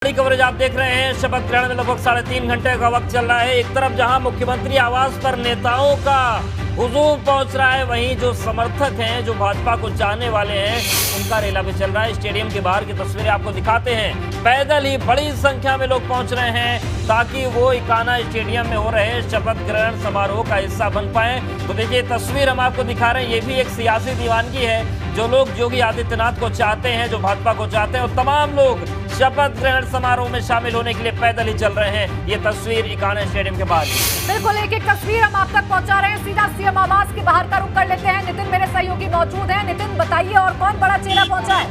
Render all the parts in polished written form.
बड़ी कवरेज आप देख रहे हैं। शपथ ग्रहण में लगभग 3.5 घंटे का वक्त चल रहा है। एक तरफ जहां मुख्यमंत्री आवास पर नेताओं का हुजूम पहुंच रहा है, वहीं जो समर्थक हैं, जो भाजपा को चाहने वाले हैं, उनका रेला भी चल रहा है। स्टेडियम के बाहर की तस्वीरें आपको दिखाते हैं। पैदल ही बड़ी संख्या में लोग पहुंच रहे हैं ताकि वो इकाना स्टेडियम में हो रहे शपथ ग्रहण समारोह का हिस्सा बन पाए। तो देखिए तस्वीर हम आपको दिखा रहे हैं। ये भी एक सियासी दीवानगी है। जो लोग योगी आदित्यनाथ को चाहते हैं, जो भाजपा को चाहते हैं, और तमाम लोग शपथ ग्रहण समारोह में शामिल होने के लिए पैदल ही चल रहे हैं। ये तस्वीर इकाना स्टेडियम के बाहर। बिल्कुल एक तस्वीर हम आप तक पहुंचा रहे हैं। सीधा सीएम आवास के बाहर का रुख कर लेते हैं। नितिन मेरे सहयोगी मौजूद हैं। नितिन बताइए, और कौन बड़ा चेहरा पहुंचा है?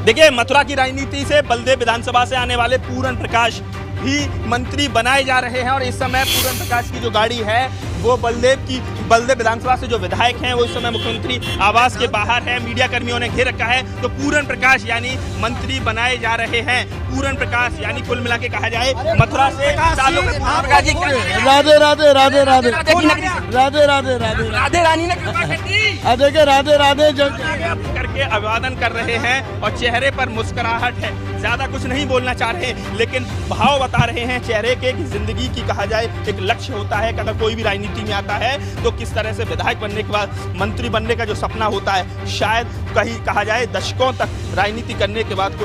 देखिए, मथुरा की राजनीति से बलदेव विधानसभा से आने वाले पूरन प्रकाश भी मंत्री बनाए जा रहे हैं। और इस समय पूरन प्रकाश की जो गाड़ी है वो बलदेव विधानसभा से जो विधायक हैं वो इस समय मुख्यमंत्री आवास के बाहर है। मीडिया कर्मियों ने घेर रखा है। तो पूरन प्रकाश यानी मंत्री बनाए जा रहे हैं। पूरन प्रकाश यानी कुल मिला के कहा जाए मथुरा से सालों में राधे राधे राधे राधे राधे राधे राधे राधे रानी ने कृपा कर दी। देखिए राधे राधे करके अभिवादन कर रहे हैं और चेहरे पर मुस्कुराहट है। ज्यादा कुछ नहीं बोलना चाह रहे लेकिन भाव बता रहे हैं चेहरे के कि जिंदगी की कहा जाए एक लक्ष्य होता है कि अगर कोई भी राजनीति में आता है तो किस तरह से विधायक बनने के बाद मंत्री बनने का जो सपना होता है, शायद कहीं कहा जाए दशकों तक राजनीति करने के बाद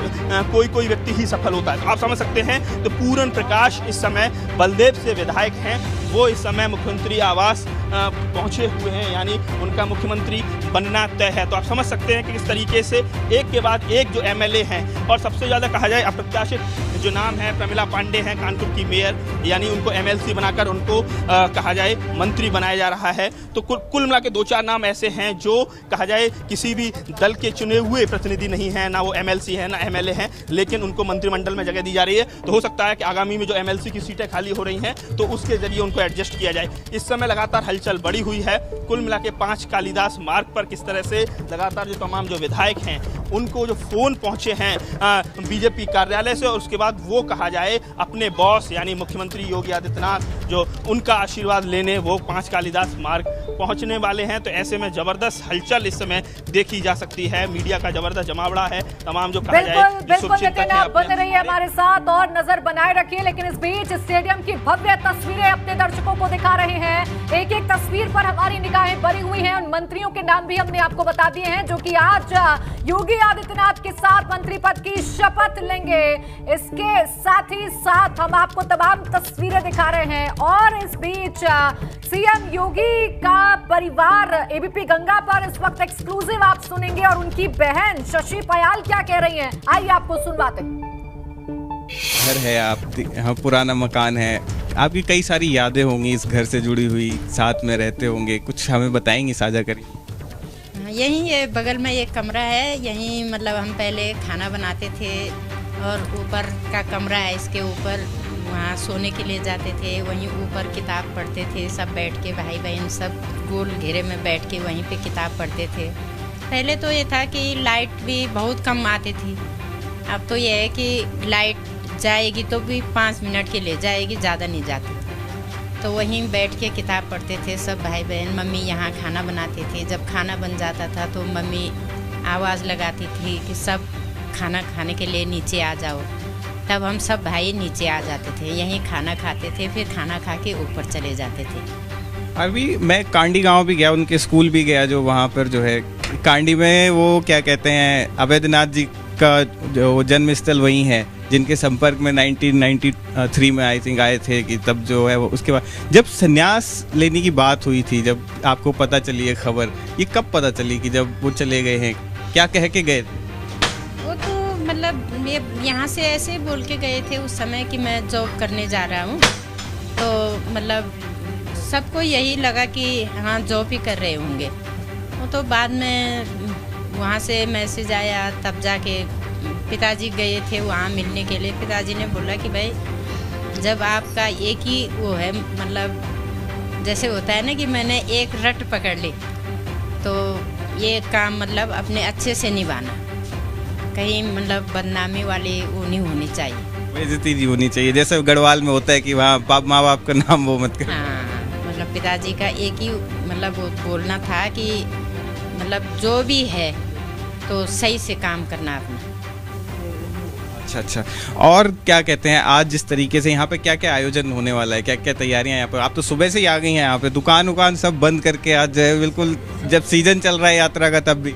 कोई व्यक्ति ही सफल होता है। तो आप समझ सकते हैं। तो पूरन प्रकाश इस समय बलदेव से विधायक हैं। वो इस समय मुख्यमंत्री आवास पहुंचे हुए हैं, यानी उनका मुख्यमंत्री बनना तय है। तो आप समझ सकते हैं कि किस तरीके से एक के बाद एक जो एमएलए हैं, और सबसे ज़्यादा कहा जाए अप्रत्याशित जो नाम है प्रमिला पांडे हैं, कानपुर की मेयर, यानी उनको एमएलसी बनाकर उनको कहा जाए मंत्री बनाया जा रहा है। तो कुल मिला के 2-4 नाम ऐसे हैं जो कहा जाए किसी भी दल के चुने हुए प्रतिनिधि नहीं है, ना वो एमएलसी है ना एमएलए हैं, लेकिन उनको मंत्रिमंडल में जगह दी जा रही है। तो हो सकता है कि आगामी में जो एमएलसी की सीटें खाली हो रही हैं तो उसके जरिए उनको एडजस्ट किया जाए। इस समय लगातार हलचल बढ़ी हुई है। कुल मिला के 5 कालिदास मार्ग पर किस तरह से लगातार जो तमाम जो विधायक हैं उनको जो फोन पहुंचे हैं बीजेपी कार्यालय से, और उसके बाद वो कहा जाए अपने बॉस यानी मुख्यमंत्री योगी आदित्यनाथ जो उनका आशीर्वाद लेने वो 5 कालिदास मार्ग पहुंचने वाले हैं। तो ऐसे में जबरदस्त हलचल इस समय देखी जा सकती है। मीडिया का जबरदस्त जमावड़ा है। तमाम जो कहा जाए बिल्कुल नितिन, आप बने रहिए हमारे साथ और नजर बनाए रखिए। लेकिन इस बीच स्टेडियम की भव्य तस्वीरें अपने दर्शकों को दिखा रहे हैं। एक एक तस्वीर पर हमारी निगाहें बनी हुई हैं। उन मंत्रियों के नाम भी हमने आपको बता दिए हैं जो कि आज योगी आदित्यनाथ के साथ मंत्री पद की शपथ लेंगे। इसके साथ ही साथ हम आपको तमाम तस्वीरें दिखा रहे हैं। और इस बीच सीएम योगी का परिवार एबीपी गंगा पर इस वक्त एक्सक्लूसिव आप सुनेंगे, और उनकी बहन शशि पयाल क्या कह रही हैं, आइए आपको सुनवाते हैं। घर है आप, पुराना मकान है, आपकी कई सारी यादें होंगी इस घर से जुड़ी हुई, साथ में रहते होंगे, कुछ हमें बताएंगे, साझा करिए। यहीं ये बगल में एक कमरा है, यहीं मतलब हम पहले खाना बनाते थे, और ऊपर का कमरा है, इसके ऊपर वहाँ सोने के लिए जाते थे, वहीं ऊपर किताब पढ़ते थे सब बैठ के, भाई बहन सब गोल घेरे में बैठ के वहीं पे किताब पढ़ते थे। पहले तो ये था कि लाइट भी बहुत कम आती थी, अब तो ये है कि लाइट जाएगी तो भी 5 मिनट के लिए जाएगी, ज़्यादा नहीं जाती। तो वहीं बैठ के किताब पढ़ते थे सब भाई बहन। मम्मी यहाँ खाना बनाते थे, जब खाना बन जाता था तो मम्मी आवाज़ लगाती थी कि सब खाना खाने के लिए नीचे आ जाओ, तब हम सब भाई नीचे आ जाते थे, यहीं खाना खाते थे, फिर खाना खा के ऊपर चले जाते थे। अभी मैं कांडी गांव भी गया, उनके स्कूल भी गया, जो वहाँ पर जो है कांडी में वो क्या कहते हैं अवैधनाथ जी का जो जन्म स्थल वहीं है, जिनके संपर्क में 1993 में आई थिंक आए थे कि तब जो है वो, उसके बाद जब संन्यास लेने की बात हुई थी, जब आपको पता चली है खबर, ये कब पता चली कि जब वो चले गए हैं, क्या कह के गए? वो तो मतलब ये यहाँ से ऐसे बोल के गए थे उस समय कि मैं जॉब करने जा रहा हूँ। तो मतलब सबको यही लगा कि हाँ जॉब ही कर रहे होंगे। वो तो बाद में वहाँ से मैसेज आया, तब जाके पिताजी गए थे वहाँ मिलने के लिए। पिताजी ने बोला कि भाई जब आपका एक ही वो है, मतलब जैसे होता है ना कि मैंने एक रट पकड़ ली, तो ये काम मतलब अपने अच्छे से निभाना, कहीं मतलब बदनामी वाली वो नहीं होनी चाहिए, बेइज्जती नहीं होनी चाहिए, जैसे गढ़वाल में होता है कि वहाँ माँ बाप का नाम वो मत कर। हाँ, मतलब पिताजी का एक ही मतलब वो बोलना था कि मतलब जो भी है तो सही से काम करना अपना। अच्छा अच्छा, और क्या कहते हैं आज जिस तरीके से यहाँ पे क्या क्या आयोजन होने वाला है, क्या क्या तैयारियां यहाँ पर? आप तो सुबह से ही आ गई हैं यहाँ पे, दुकान उकान सब बंद करके आज जो है बिल्कुल, जब सीजन चल रहा है यात्रा का तब भी।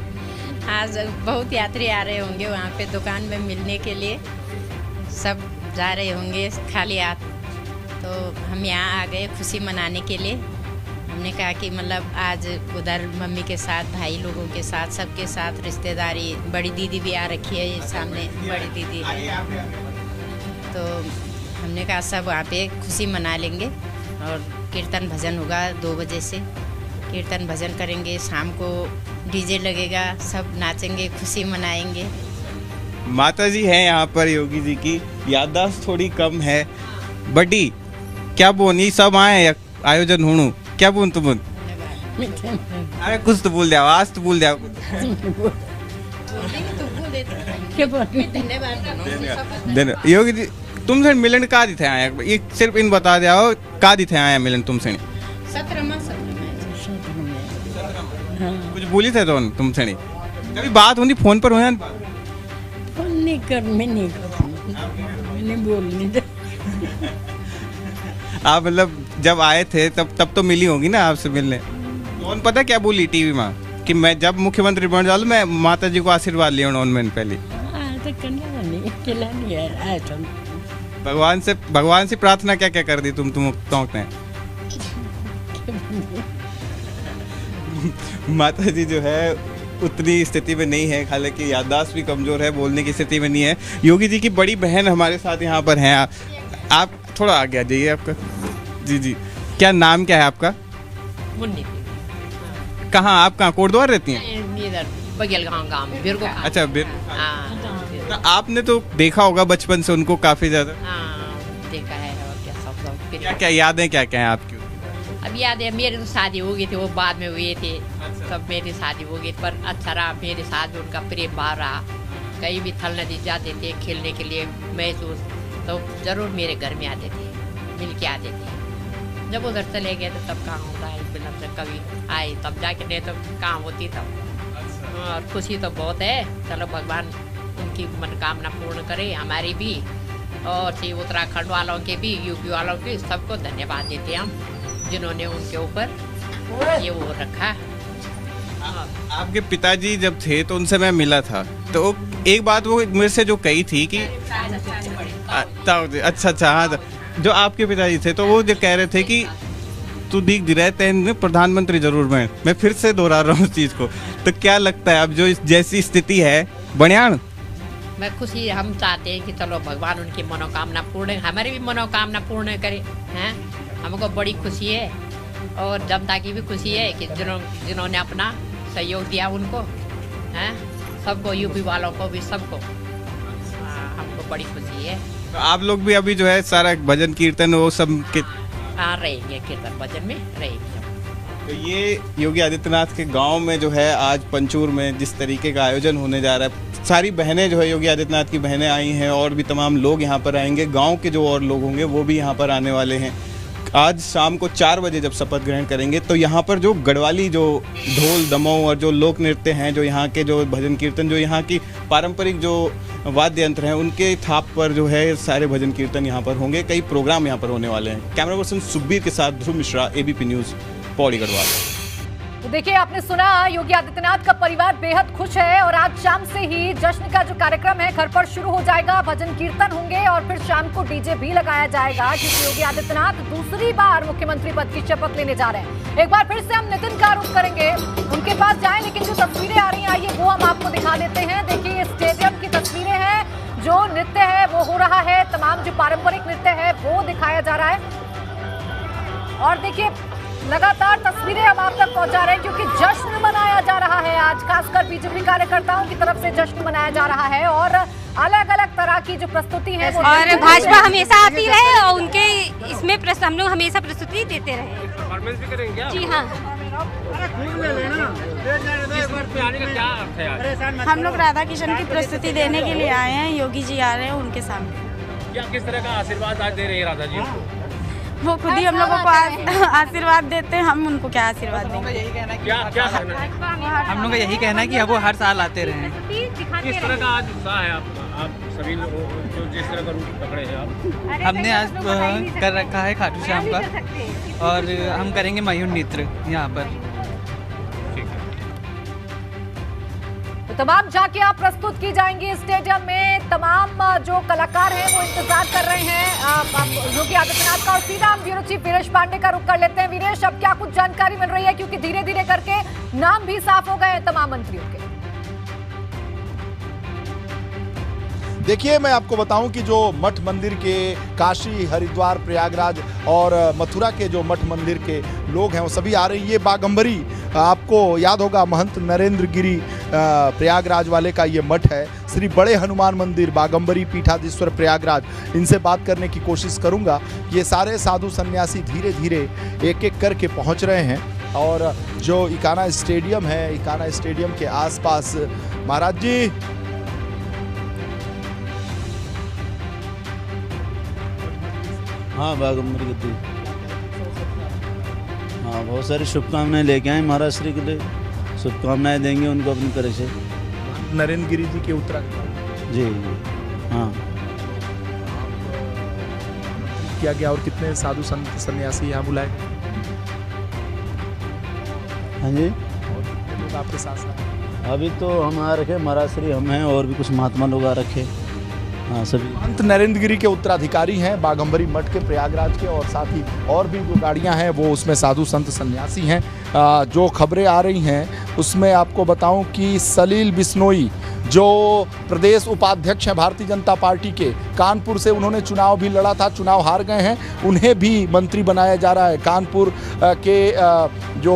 आज बहुत यात्री आ रहे होंगे वहाँ पे दुकान में मिलने के लिए, सब जा रहे होंगे खाली हाथ। तो हम यहाँ आ गए खुशी मनाने के लिए। हमने कहा कि मतलब आज उधर मम्मी के साथ, भाई लोगों के साथ, सबके साथ रिश्तेदारी, बड़ी दीदी भी आ रखी है, ये सामने बड़ी दीदी है, तो हमने कहा सब वहाँ पे खुशी मना लेंगे। और कीर्तन भजन होगा 2 बजे से, कीर्तन भजन करेंगे, शाम को डीजे लगेगा, सब नाचेंगे, खुशी मनाएंगे। माता जी हैं यहाँ पर, योगी जी की याददाश्त थोड़ी कम है। बड़ी क्या बोनी सब आए आयोजन होणु, क्या बोल तुम? अरे कुछ तो बोल जाओ, आज तो बोल जाओ। धन्यवाद। योगी जी तुमसे मिलन का दी थे आया, ये सिर्फ इन बता जाओ का दी थे आया मिलन तुमसे? 17 कुछ बोली थे तो तुमसे नहीं कभी बात होनी फोन पर हो? नहीं कर, मैं नहीं बोलनी। आप मतलब जब आए थे तब तो मिली होगी ना आपसे मिलने? कौन पता क्या बोली टीवी में कि मैं जब मुख्यमंत्री बन जाऊँ मैं माता जी को आशीर्वाद लिया उन्होंने पहले। भगवान से प्रार्थना क्या क्या कर दी तुम ने? माता जी जो है उतनी स्थिति में नहीं है, हालांकि याददाश्त भी कमजोर है, बोलने की स्थिति में नहीं है। योगी जी की बड़ी बहन हमारे साथ यहाँ पर हैं। आप थोड़ा आगे आ जाइए। आपका जी क्या नाम क्या है आपका? मुन्नी। कहाँ आप कहाँ कोटद्वार रहती हैं? इधर बगेलगांव गांव बिरगो। अच्छा तो आपने तो देखा होगा बचपन से उनको काफी ज्यादा। देखा है। और क्या सब क्या क्या यादें क्या क्या है आपकी? अब याद है मेरी तो शादी हो गई थी, वो बाद में हुए थे सब, मेरी शादी हो गई, पर अच्छा रहा मेरे साथ उनका प्रेम भाव रहा। कहीं भी थल नदी जाते थे खेलने के लिए महसूस, तो जरूर मेरे घर में आते थे, मिल के आते थे। जब उधर चले गए तो तब कहाँ होता है, फिल्म से कभी आए तब जाके, नहीं तो कहाँ होती तब। और खुशी तो बहुत है। चलो भगवान उनकी मनोकामना पूर्ण करे, हमारी भी और सी उत्तराखंड वालों के भी, यूपी वालों के, सबको धन्यवाद देते हैं हम जिन्होंने उनके ऊपर ये वो रखा। आपके पिताजी जब थे तो उनसे मैं मिला था, तो एक बात वो मेरे से जो कही थी कि अच्छा हाँ, जो आपके पिताजी थे तो वो जो कह रहे थे कि तू दिख रहे प्रधानमंत्री जरूर बने। मैं फिर से दोहरा रहा हूँ उस चीज को। तो क्या लगता है अब जो जैसी स्थिति है बनियान? मैं खुशी, हम चाहते हैं कि चलो भगवान उनकी मनोकामना पूर्ण, हमारी भी मनोकामना पूर्ण करे हैं। हमको बड़ी खुशी है और जनता की भी खुशी है कि जिन्होंने अपना सहयोग दिया उनको हैं, सबको, यूपी वालों को भी, सबको हमको बड़ी खुशी है। तो आप लोग भी अभी जो है सारा भजन कीर्तन वो सब रहेंगे, कीर्तन भजन में रहेंगे। तो ये योगी आदित्यनाथ के गांव में जो है आज पंचूर में जिस तरीके का आयोजन होने जा रहा है, सारी बहनें जो है योगी आदित्यनाथ की बहनें आई हैं और भी तमाम लोग यहाँ पर आएंगे। गांव के जो और लोग होंगे वो भी यहाँ पर आने वाले हैं। आज शाम को 4 बजे जब शपथ ग्रहण करेंगे तो यहाँ पर जो गढ़वाली जो ढोल दमों और जो लोक नृत्य हैं, जो यहाँ के जो भजन कीर्तन, जो यहाँ की पारंपरिक जो वाद्य यंत्र हैं, उनके थाप पर जो है सारे भजन कीर्तन यहाँ पर होंगे। कई प्रोग्राम यहाँ पर होने वाले हैं। कैमरा पर्सन सुखबीर के साथ ध्रुव मिश्रा, एबीपी न्यूज़, पौड़ी गढ़वाल। तो देखिए, आपने सुना योगी आदित्यनाथ का परिवार बेहद खुश है और आज शाम से ही जश्न का जो कार्यक्रम है घर पर शुरू हो जाएगा। भजन कीर्तन होंगे और फिर शाम को डीजे भी लगाया जाएगा, क्योंकि योगी आदित्यनाथ दूसरी बार मुख्यमंत्री पद की शपथ लेने जा रहे हैं। एक बार फिर से हम नितिन का रुख करेंगे, उनके पास जाएं, लेकिन जो तस्वीरें आ रही हैं आइए वो हम आपको दिखा देते हैं। देखिए, ये स्टेडियम की तस्वीरें हैं, जो नृत्य है वो हो रहा है, तमाम जो पारंपरिक नृत्य है वो दिखाया जा रहा है। और देखिए, लगातार तस्वीरें हम आप तक पहुंचा रहे हैं, क्योंकि जश्न मनाया जा रहा है आज, खासकर बीजेपी कार्यकर्ताओं की तरफ से जश्न मनाया जा रहा है और अलग अलग तरह की जो प्रस्तुति है वो, और भाजपा हमेशा आती रहे और उनके इसमें हम लोग हमेशा प्रस्तुति देते रहे। जी हाँ, हम लोग राधा कृष्ण की प्रस्तुति देने के लिए आए हैं। योगी जी आ रहे हैं उनके सामने। क्या किस तरह का आशीर्वाद आज दे रहे हैं राधा जी? वो खुद ही हम लोगों को आशीर्वाद देते हैं, हम उनको क्या आशीर्वाद देंगे। यही कहना है क्या हम लोग का यही कहना है कि अब वो हर साल आते रहे। किस तरह का आज उत्साह है आप सभी लोगों जो जिस तरह का रूट पकड़े हैं आप? हमने आज कर रखा है खाटू श्याम का, और हम करेंगे मयूर नृत्य यहाँ पर। तमाम झांकियां प्रस्तुत की जाएंगी स्टेडियम में। तमाम जो कलाकार हैं वो इंतजार कर रहे हैं योगी आदित्यनाथ का। और सीधा हम ब्यूरो चीफ वीरेश पांडे का रुख कर लेते हैं। वीरेश, अब क्या कुछ जानकारी मिल रही है, क्योंकि धीरे धीरे करके नाम भी साफ हो गए हैं तमाम मंत्रियों के? देखिए, मैं आपको बताऊं कि जो मठ मंदिर के काशी, हरिद्वार, प्रयागराज और मथुरा के जो मठ मंदिर के लोग हैं वो सभी आ रहे हैं। ये बागंबरी, आपको याद होगा महंत नरेंद्र गिरी प्रयागराज वाले का ये मठ है। श्री बड़े हनुमान मंदिर बागंबरी पीठाधीश्वर प्रयागराज, इनसे बात करने की कोशिश करूंगा। ये सारे साधु सन्यासी धीरे धीरे एक एक करके पहुंच रहे हैं। और जो इकाना स्टेडियम है, इकाना स्टेडियम के आसपास, महाराज जी हाँ, बागंबरी के दिन हाँ बहुत सारी शुभकामनाएं लेके आए महाराज श्री के लिए। शुभकामनाएं देंगे उनको अपनी तरह से। नरेंद्र गिरी जी के उत्तराखंड जी हाँ किया गया। और कितने साधु संत सन्यासी यहाँ बुलाए? हाँ जी, लोग आपके साथ साथ? अभी तो हम आ रखे महाराज श्री, हम हैं और भी कुछ महात्मा लोग आ रखे। हाँ, सभी महंत नरेंद्र गिरी के उत्तराधिकारी हैं बागंबरी मठ के प्रयागराज के। और साथ ही और भी जो गाड़ियां हैं वो उसमें साधु संत सन्यासी हैं। जो खबरें आ रही हैं उसमें आपको बताऊं कि सलील बिश्नोई जो प्रदेश उपाध्यक्ष हैं भारतीय जनता पार्टी के, कानपुर से उन्होंने चुनाव भी लड़ा था, चुनाव हार गए हैं, उन्हें भी मंत्री बनाया जा रहा है। कानपुर के जो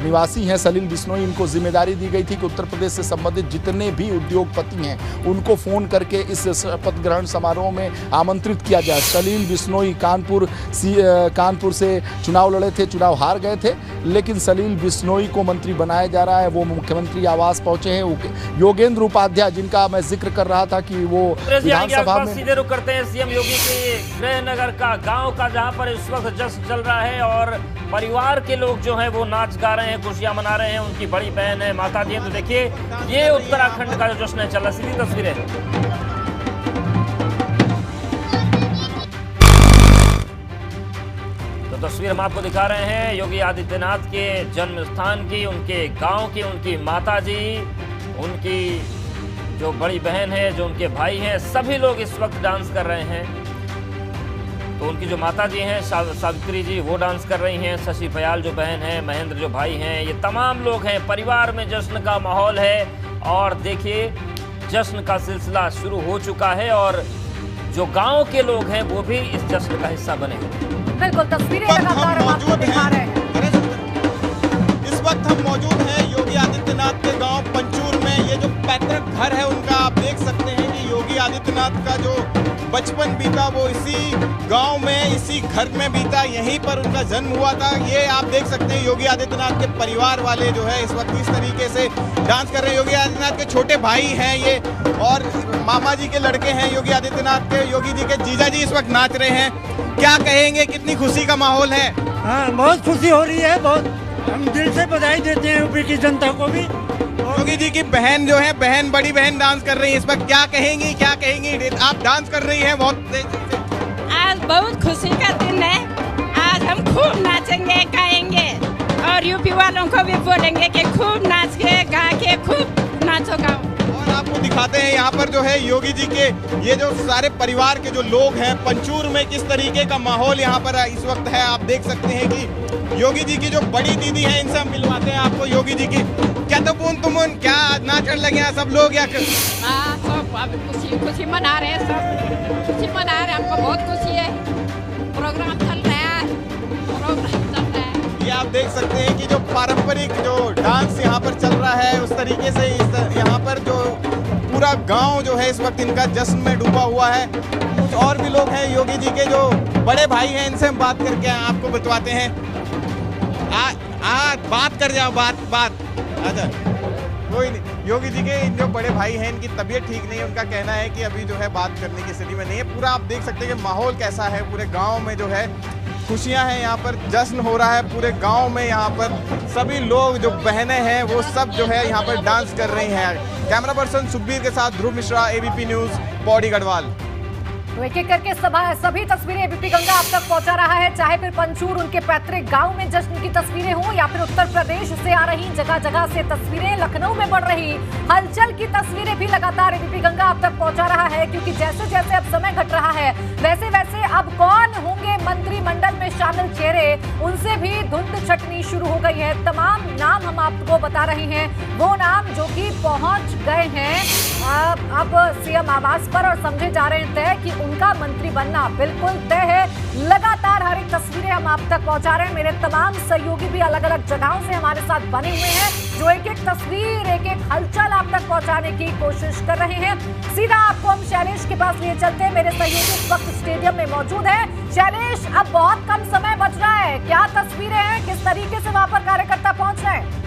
निवासी हैं सलील बिश्नोई, इनको जिम्मेदारी दी गई थी कि उत्तर प्रदेश से संबंधित जितने भी उद्योगपति हैं उनको फ़ोन करके इस शपथ ग्रहण समारोह में आमंत्रित किया जाए। सलील बिश्नोई कानपुर से चुनाव लड़े थे, चुनाव हार गए थे, लेकिन सलील बिश्नोई को मंत्री बनाया जा रहा है। वो मुख्यमंत्री आवास पहुंचे हैं। योगेंद्र उपाध्याय, जिनका मैं जिक्र कर रहा था कि वो विधानसभा में, सीधे रुक करते हैं सीएम योगी के गृहनगर का गांव का, जहां पर इस वक्त जश्न चल रहा है और परिवार के लोग जो हैं वो नाच गा रहे हैं, खुशियां मना रहे हैं। उनकी बड़ी बहन है, माता जी। तो देखिए, ये उत्तराखंड का जो जश्न चल रहा है, सीधी तस्वीरें। तस्वीर हम आपको दिखा रहे हैं योगी आदित्यनाथ के जन्म स्थान की, उनके गांव की। उनकी माताजी, उनकी जो बड़ी बहन है, जो उनके भाई हैं, सभी लोग इस वक्त डांस कर रहे हैं। तो उनकी जो माताजी हैं सावित्री जी, वो डांस कर रही हैं। शशि पयाल जो बहन है, महेंद्र जो भाई हैं, ये तमाम लोग हैं। परिवार में जश्न का माहौल है। और देखिए, जश्न का सिलसिला शुरू हो चुका है और जो गांव के लोग हैं वो भी इस जश्न का हिस्सा बने हुए। बिल्कुल, तस्वीरें लगातार हम आपको दिखा रहे हैं। इस वक्त हम मौजूद हैं योगी आदित्यनाथ के गांव पंचूर में। ये जो पैतृक घर है उनका, आप देख सकते हैं कि योगी आदित्यनाथ का जो बचपन बीता वो इसी गांव में, इसी घर में बीता। यहीं पर उनका जन्म हुआ था। ये आप देख सकते हैं योगी आदित्यनाथ के परिवार वाले जो है इस वक्त इस तरीके से डांस कर रहे हैं। योगी आदित्यनाथ के छोटे भाई हैं ये, और मामा जी के लड़के हैं योगी आदित्यनाथ के। योगी जी के जीजा जी इस वक्त नाच रहे हैं। क्या कहेंगे, कितनी खुशी का माहौल है? हाँ, बहुत खुशी हो रही है। बहुत हम दिल से बधाई देते हैं यूपी की जनता को भी। योगी जी की बहन जो है, बहन, बड़ी बहन डांस कर रही है इस वक्त। क्या कहेंगी, क्या कहेंगी? आप डांस कर रही हैं बहुत। आज बहुत खुशी का दिन है। आज हम खूब नाचेंगे, गाएंगे और यूपी वालों को भी बोलेंगे कि खूब नाच के, गा के खूब नाचो गाओ। और आपको दिखाते हैं यहाँ पर जो है योगी जी के ये जो सारे परिवार के जो लोग हैं पंचूर में, किस तरीके का माहौल यहाँ पर इस वक्त है। आप देख सकते हैं कि योगी जी की जो बड़ी दीदी है, इनसे हम मिलवाते हैं आपको योगी जी की। क्या तो तुम क्या नाचने लगे हैं सब लोग? या सब अभी खुशी मना रहे हैं, सब खुशी मना रहे हैं। हमको बहुत खुशी है। प्रोग्राम चल रहा है, ये आप देख सकते हैं कि जो पारंपरिक जो डांस यहाँ पर चल रहा है उस तरीके से यहाँ पर जो पूरा गांव जो है इस वक्त इनका जश्न में डूबा हुआ है। कुछ और भी लोग हैं योगी जी के जो बड़े भाई हैं, इनसे हम बात करके आपको बतवाते हैं। बात कर जाओ, बात। अच्छा, कोई नहीं। योगी जी के जो बड़े भाई हैं, इनकी तबीयत ठीक नहीं है। उनका कहना है कि अभी जो है बात करने की स्थिति में नहीं है। पूरा आप देख सकते हैं कि माहौल कैसा है पूरे गांव में जो है। खुशियां हैं, यहाँ पर जश्न हो रहा है पूरे गांव में। यहाँ पर सभी लोग जो बहनें हैं वो सब जो है यहाँ पर डांस कर रही हैं। कैमरा पर्सन सुखबीर के साथ ध्रुव मिश्रा, एबीपी न्यूज़, पौड़ी गढ़वाल। तो एक एक करके सभी तस्वीरें एबीपी गंगा आप तक पहुंचा रहा है, चाहे फिर पंचूर उनके पैतृक गांव में जश्न की तस्वीरें हों या फिर उत्तर प्रदेश से आ रही जगह जगह से तस्वीरें, लखनऊ में बढ़ रही हलचल की तस्वीरें भी लगातार एबीपी गंगा आप तक पहुंचा रहा है। क्योंकि जैसे जैसे अब समय घट रहा है वैसे वैसे अब कौन होंगे मंत्रिमंडल में शामिल चेहरे, उनसे भी धुंध छटनी शुरू हो गई है। तमाम नाम हम आपको बता रहे हैं, वो नाम जो कि पहुंच गए हैं अब सीएम आवास पर और समझे जा रहे हैं कि उनका मंत्री बनना बिल्कुल तय है। लगातार हर एक तस्वीरें हम आप तक पहुंचा रहे हैं। मेरे तमाम सहयोगी भी अलग अलग जगहों से हमारे साथ बने हुए हैं, जो एक एक तस्वीर, एक एक हलचल आप तक पहुंचाने की कोशिश कर रहे हैं। सीधा आपको हम शैलेश के पास लिए चलते हैं। मेरे सहयोगी इस वक्त स्टेडियम में मौजूद है। शैलेश, अब बहुत कम समय बच रहा है, क्या तस्वीरें हैं, किस तरीके से वहां पर कार्यकर्ता पहुंच रहे हैं?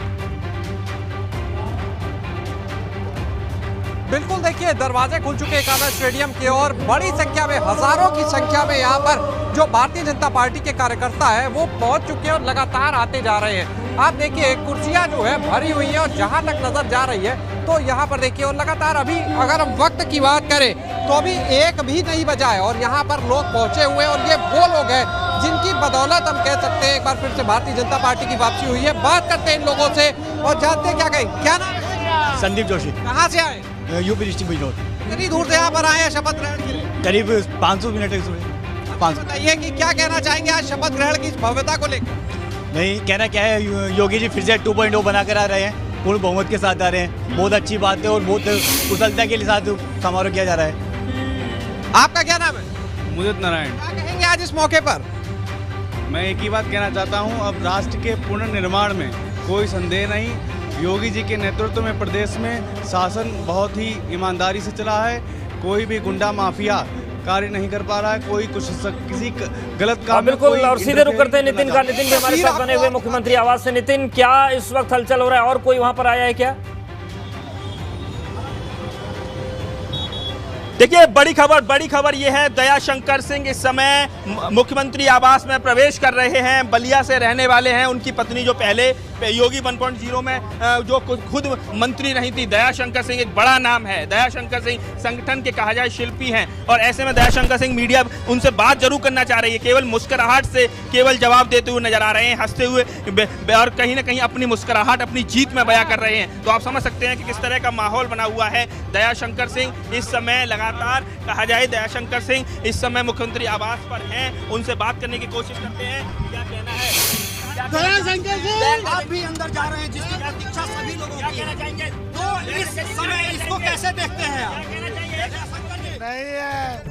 बिल्कुल, देखिए दरवाजे खुल चुके हैं एकाना स्टेडियम के और बड़ी संख्या में, हजारों की संख्या में यहाँ पर जो भारतीय जनता पार्टी के कार्यकर्ता है वो पहुंच चुके हैं और लगातार आते जा रहे हैं। आप देखिए कुर्सियां जो है भरी हुई है और जहां तक नजर जा रही है तो यहाँ पर देखिए, और लगातार अभी अगर हम वक्त की बात करें तो अभी 1 भी नहीं बजा है और यहाँ पर लोग पहुंचे हुए हैं और ये वो लोग हैं जिनकी बदौलत हम कह सकते हैं एक बार फिर से भारतीय जनता पार्टी की वापसी हुई है। बात करते हैं इन लोगों से और जानते हैं क्या कहें। क्या नाम है? संदीप जोशी। कहाँ से आए? UP district Bijnor. कितनी दूर से यहाँ पर आए हैं शपथ ग्रहण के लिए? करीब 500 मिनट है। 500। बताइए कि क्या कहना चाहेंगे आज शपथ ग्रहण की भव्यता को लेकर? नहीं, कहना क्या है, योगी जी फिर से 2.0 बना कर आ रहे हैं, पूर्ण बहुमत के साथ आ रहे हैं। बहुत अच्छी बात है और बहुत कुशलता के साथ समारोह किया जा रहा है। आपका क्या नाम है? मुदित नारायण। क्या कहेंगे आज इस मौके पर? मैं एक ही बात कहना चाहता हूँ, अब राष्ट्र के पुनर्निर्माण में कोई संदेह नहीं। योगी जी के नेतृत्व में प्रदेश में शासन बहुत ही ईमानदारी से चला है। कोई भी गुंडा माफिया कार्य नहीं कर पा रहा है, कोई किसी गलत काम। बिल्कुल, और सीधे रुक करते हैं नितिन का। नितिन भी हमारे साथ बने हुए मुख्यमंत्री आवास से। नितिन, क्या इस वक्त हलचल हो रहा है और कोई वहां पर आया है क्या? देखिए, बड़ी खबर ये है, दयाशंकर सिंह इस समय मुख्यमंत्री आवास में प्रवेश कर रहे हैं। बलिया से रहने वाले हैं। उनकी पत्नी जो पहले योगी 1.0 में जो खुद मंत्री रही थी, दयाशंकर सिंह एक बड़ा नाम है। दयाशंकर सिंह संगठन के कहा जाए शिल्पी हैं और ऐसे में दयाशंकर सिंह मीडिया उनसे बात जरूर करना चाह रही है। केवल मुस्कुराहट से केवल जवाब देते हुए नजर आ रहे हैं, हंसते हुए, और कहीं ना कहीं अपनी मुस्कुराहट अपनी जीत में बयां कर रहे हैं। तो आप समझ सकते हैं कि किस तरह का माहौल बना हुआ है। दयाशंकर सिंह इस समय लगातार कहा जाए, दयाशंकर सिंह इस समय मुख्यमंत्री आवास पर हैं। उनसे बात करने की कोशिश करते हैं। क्या कहना है? दयाशंकर सिंह, आप भी अंदर जा रहे हैं जिसकी प्रतीक्षा सभी लोगों की। क्या कहना चाहेंगे? तो इस समय इसको कैसे देखते हैं आप? नहीं है,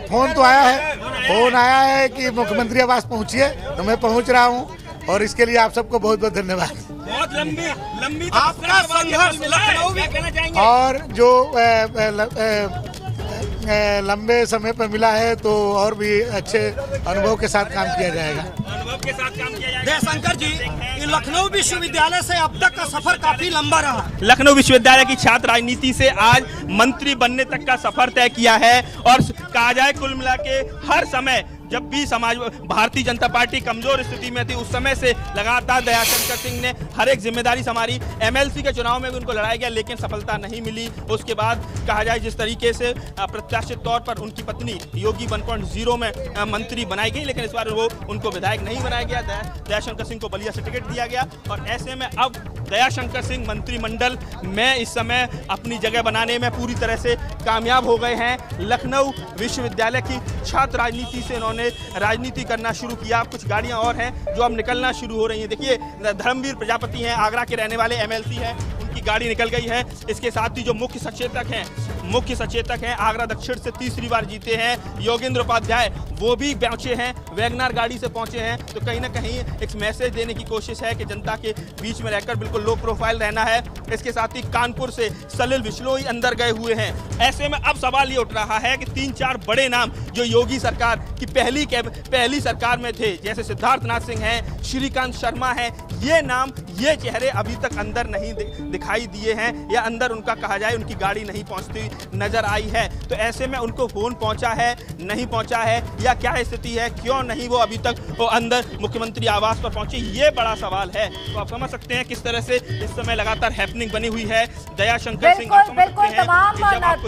फोन तो आया है, फोन आया है कि मुख्यमंत्री आवास पहुंचिए, तो मैं पहुंच रहा हूं और इसके लिए आप सबको बहुत बहुत धन्यवाद। बहुत लंबी आपका संघर्ष लखनऊ भी कहना चाहेंगे। और जो लंबे समय पर मिला है तो और भी अच्छे अनुभव के साथ काम किया जाएगा। दयाशंकर जी, लखनऊ विश्वविद्यालय से अब तक का सफर काफी लंबा रहा। लखनऊ विश्वविद्यालय की छात्र राजनीति से आज मंत्री बनने तक का सफर तय किया है और कहा जाए कुल मिला के हर समय जब भी समाज भारतीय जनता पार्टी कमजोर स्थिति में थी उस समय से लगातार दयाशंकर सिंह ने हर एक जिम्मेदारी संभाली। एमएलसी के चुनाव में भी उनको लड़ाया गया लेकिन सफलता नहीं मिली। उसके बाद कहा जाए जिस तरीके से प्रत्याशित तौर पर उनकी पत्नी योगी 1.0 में मंत्री बनाई गई, लेकिन इस बार वो उनको विधायक नहीं बनाया गया। दयाशंकर सिंह को बलिया से टिकट दिया गया और ऐसे में अब दयाशंकर सिंह मंत्रिमंडल में इस समय अपनी जगह बनाने में पूरी तरह से कामयाब हो गए हैं। लखनऊ विश्वविद्यालय की छात्र राजनीति से इन्होंने राजनीति करना शुरू किया। कुछ गाड़ियां और हैं जो अब निकलना शुरू हो रही हैं। देखिए, धर्मवीर प्रजापति हैं, आगरा के रहने वाले एमएलसी हैं, उनकी गाड़ी निकल गई है। इसके साथ ही जो मुख्य सचेतक हैं आगरा दक्षिण से तीसरी बार जीते हैं योगेंद्र उपाध्याय, वो भी पहुंचे हैं, वैगनार गाड़ी से पहुंचे हैं। तो कहीं ना कहीं एक मैसेज देने की कोशिश है कि जनता के बीच में रहकर बिल्कुल लो प्रोफाइल रहना है। इसके साथ ही कानपुर से सलिल बिश्नोई अंदर गए हुए हैं। ऐसे में अब सवाल ये उठ रहा है कि 3-4 बड़े नाम जो योगी सरकार की पहली सरकार में थे, जैसे सिद्धार्थनाथ सिंह हैं, श्रीकांत शर्मा हैं, ये नाम ये चेहरे अभी तक अंदर नहीं दिखाई दिखाई दिए हैं या अंदर उनका कहा जाए उनकी गाड़ी नहीं पहुंचती नजर आई है। तो ऐसे में उनको फोन पहुंचा है, नहीं पहुंचा है, या क्या स्थिति है, क्यों नहीं वो अभी तक वो अंदर मुख्यमंत्री आवास पर पहुंचे, ये बड़ा सवाल है। तो आप समझ सकते हैं किस तरह से इस समय लगातार हैपनिंग बनी हुई है। दयाशंकर सिंह बिल्कुल तमाम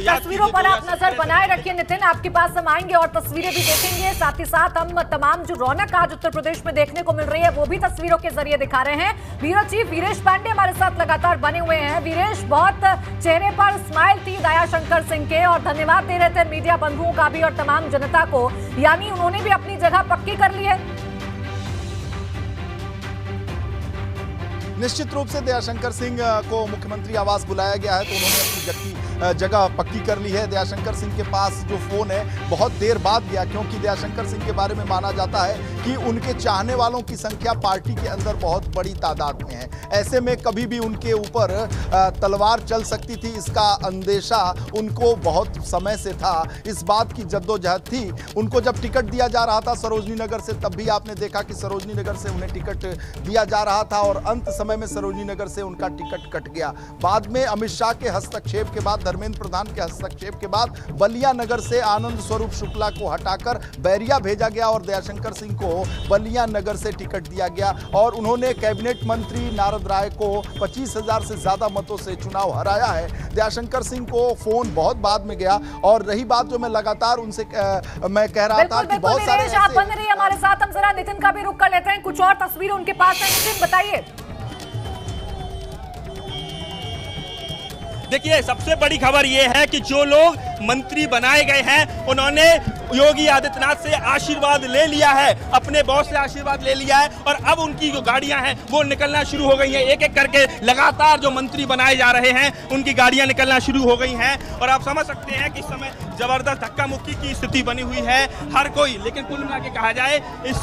तस्वीरों पर आप नजर बनाए रखिए। नितिन, आपके पास हम आएंगे और तस्वीरें भी देखेंगे, साथ ही साथ हम तमाम जो रौनक आज उत्तर प्रदेश में देखने को मिल रही है वो भी तस्वीरों के जरिए दिखा रहे हैं। ब्यूरो चीफ वीरेश पांडे हमारे साथ लगातार बने हुए हैं। वीरेश, बहुत चेहरे पर स्माइल थी दयाशंकर सिंह के और धन्यवाद दे रहे थे मीडिया बंधुओं का भी और तमाम जनता को, यानी उन्होंने भी अपनी जगह पक्की कर ली है। निश्चित रूप से दयाशंकर सिंह को मुख्यमंत्री आवास बुलाया गया है तो उन्होंने अपनी जगह पक्की कर ली है। दयाशंकर सिंह के पास जो फोन है बहुत देर बाद गया, क्योंकि दयाशंकर सिंह के बारे में माना जाता है कि उनके चाहने वालों की संख्या पार्टी के अंदर बहुत बड़ी तादाद में है। ऐसे में कभी भी उनके ऊपर तलवार चल सकती थी, इसका अंदेशा उनको बहुत समय से था। इस बात की जद्दोजहद थी। उनको जब टिकट दिया जा रहा था सरोजनी नगर से, तब भी आपने देखा कि सरोजनी नगर से उन्हें टिकट दिया जा रहा था और अंत समय में सरोजनी नगर से उनका टिकट कट गया। बाद में अमित शाह के हस्तक्षेप के बाद, धर्मेंद्र प्रधान के हस्तक्षेप के बाद बलिया नगर से आनंद स्वरूप शुक्ला को हटाकर बैरिया भेजा गया और दयाशंकर सिंह को बलिया नगर से टिकट दिया गया और उन्होंने कैबिनेट मंत्री नारद राय को 25,000 से ज्यादा मतों से चुनाव हराया है। दयाशंकर सिंह को फोन बहुत बाद में गया और रही बात जो मैं लगातार उनसे मैं कह रहा था कि बहुत सारे आप बन रही हमारे साथ, हम जरा नितिन का भी रुख कर लेते हैं। कुछ और तस्वीर उनके पास है, नितिन बताइए। देखिए, सबसे बड़ी खबर यह है कि जो लोग मंत्री बनाए गए हैं उन्होंने योगी आदित्यनाथ से आशीर्वाद ले लिया है, अपने बॉस से आशीर्वाद ले लिया है और अब उनकी जो गाड़ियां हैं वो निकलना शुरू हो गई हैं। एक एक करके लगातार जो मंत्री बनाए जा रहे हैं उनकी गाड़ियां निकलना शुरू हो गई हैं और आप समझ सकते हैं कि इस समय जबरदस्त धक्का मुक्की की स्थिति बनी हुई है हर कोई। लेकिन कुल मिला के कहा जाए इस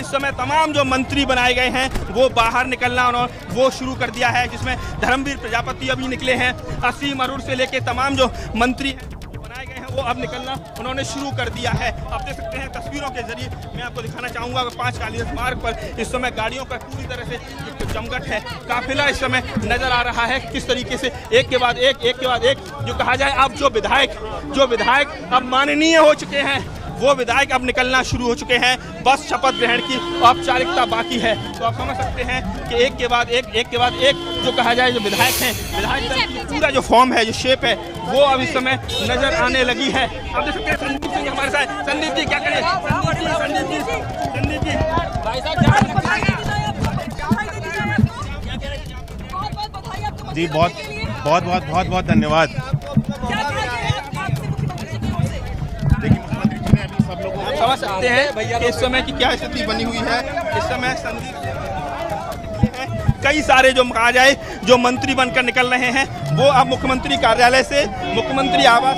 समय तमाम जो मंत्री बनाए गए हैं वो बाहर निकलना उन्होंने वो शुरू कर दिया है, जिसमें धर्मवीर प्रजापति अभी निकले हैं, असीम अरूर से लेके तमाम जो मंत्री बनाए गए हैं वो अब निकलना उन्होंने शुरू कर दिया है। आप देख सकते हैं तस्वीरों के जरिए मैं आपको दिखाना चाहूंगा कि 5 कालिदास मार्ग पर इस समय गाड़ियों का पूरी तरह से जमघट है, काफिला इस समय नजर आ रहा है किस तरीके से एक के बाद एक जो कहा जाए अब जो विधायक अब माननीय हो चुके हैं वो विधायक अब निकलना शुरू हो चुके हैं। बस शपथ ग्रहण की औपचारिकता बाकी है। तो आप समझ सकते हैं कि एक के बाद एक जो कहा जाए जो विधायक हैं, विधायक दल की पूरा जो फॉर्म है, जो शेप है वो अब इस समय नजर आने लगी है। आप देख सकते हैं संदीप सिंह हमारे साथ। संदीप जी क्या करें? संदीप जी भाई साहब जी बहुत धन्यवाद। समझ सकते हैं कि इस समय की क्या स्थिति बनी हुई है। इस समय संदीप कई सारे जो कहा जाए जो मंत्री बनकर निकल रहे हैं वो अब मुख्यमंत्री कार्यालय से मुख्यमंत्री आवास